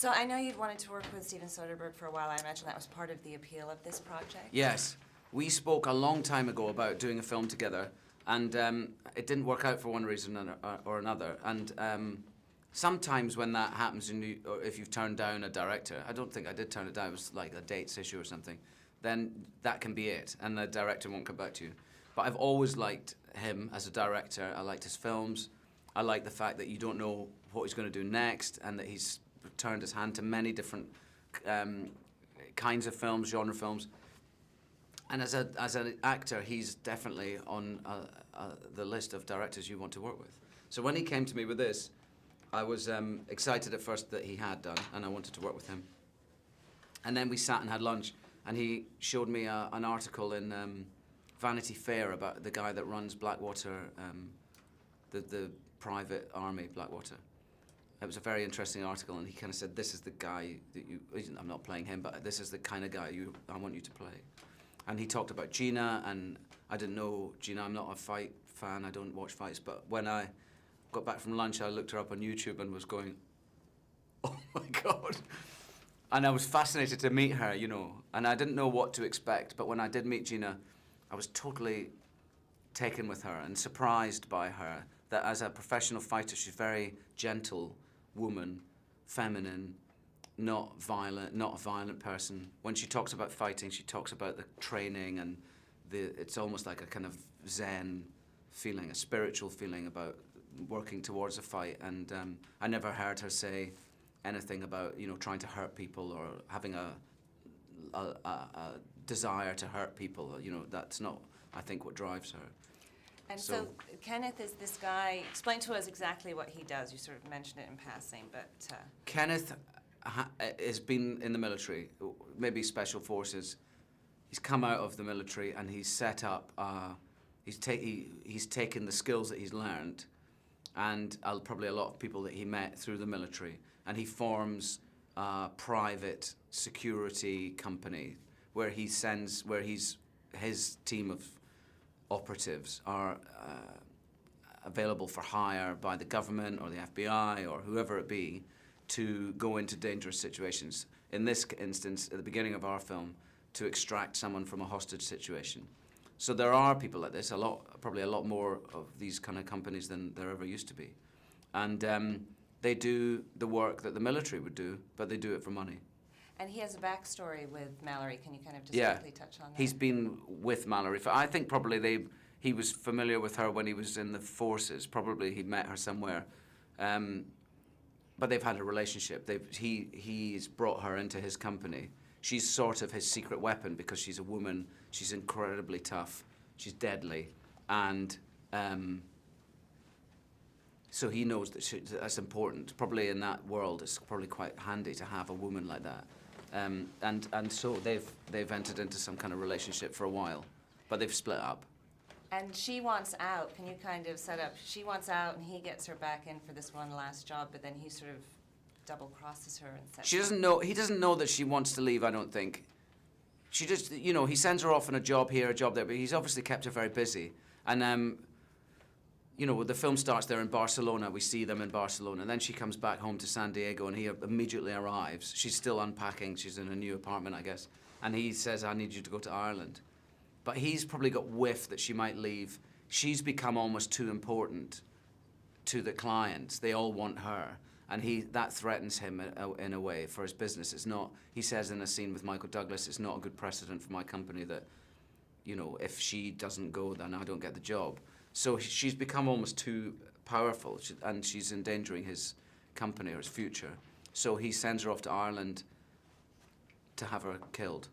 So I know you'd wanted to work with Steven Soderbergh for a while. I imagine that was part of the appeal of this project. Yes. We spoke a long time ago about doing a film together, and it didn't work out for one reason or another. And sometimes when that happens, or if you've turned down a director, I don't think I did turn it down, it was like a dates issue or something, then that can be it, and the director won't come back to you. But I've always liked him as a director. I liked his films. I like the fact that you don't know what he's going to do next, and that he's turned his hand to many different kinds of films, genre films. And as an actor, he's definitely on the list of directors you want to work with. So when he came to me with this, I was excited at first that he had done, and I wanted to work with him. And then we sat and had lunch, and he showed me an article in Vanity Fair about the guy that runs Blackwater, the private army, Blackwater. It was a very interesting article, and he kind of said, this is the guy that you... I'm not playing him, but this is the kind of guy I want you to play. And he talked about Gina, and I didn't know Gina. I'm not a fight fan. I don't watch fights. But when I got back from lunch, I looked her up on YouTube and was going, oh my God. And I was fascinated to meet her, you know. And I didn't know what to expect. But when I did meet Gina, I was totally taken with her and surprised by her. That as a professional fighter, she's a very gentle woman, feminine, not violent, not a violent person. When she talks about fighting, she talks about the training, and it's almost like a kind of Zen feeling, a spiritual feeling about working towards a fight. And I never heard her say anything about, you know, trying to hurt people or having a desire to hurt people. You know, that's not, I think, what drives her. And so Kenneth is this guy. Explain to us exactly what he does. You sort of mentioned it in passing, but... Kenneth has been in the military, maybe special forces. He's come out of the military and he's set up, he's taken the skills that he's learned, and probably a lot of people that he met through the military, and he forms a private security company where his team of operatives are available for hire by the government or the FBI or whoever it be, to go into dangerous situations. In this instance, at the beginning of our film, to extract someone from a hostage situation. So there are people like this, probably a lot more of these kind of companies than there ever used to be. And they do the work that the military would do, but they do it for money. And he has a backstory with Mallory. Can you kind of just quickly touch on that? He's been with Mallory. I think probably he was familiar with her when he was in the forces. Probably he met her somewhere. But they've had a relationship. He's brought her into his company. She's sort of his secret weapon because she's a woman. She's incredibly tough. She's deadly. And so he knows that that's important. Probably in that world, it's probably quite handy to have a woman like that. And so they've entered into some kind of relationship for a while, but they've split up. And she wants out. Can you kind of set up? She wants out, and he gets her back in for this one last job, but then he sort of double crosses her and sets. She doesn't know. He doesn't know that she wants to leave. I don't think. She just, you know, he sends her off on a job here, a job there, but he's obviously kept her very busy. And you know, the film starts there in Barcelona. We see them in Barcelona, and then she comes back home to San Diego, and he immediately arrives. She's still unpacking. She's in a new apartment, I guess. And he says, "I need you to go to Ireland." But he's probably got whiff that she might leave. She's become almost too important to the clients. They all want her. And that threatens him in a way for his business. It's not, he says in a scene with Michael Douglas, it's not a good precedent for my company that, you know, if she doesn't go, then I don't get the job. So she's become almost too powerful, and she's endangering his company or his future. So he sends her off to Ireland to have her killed.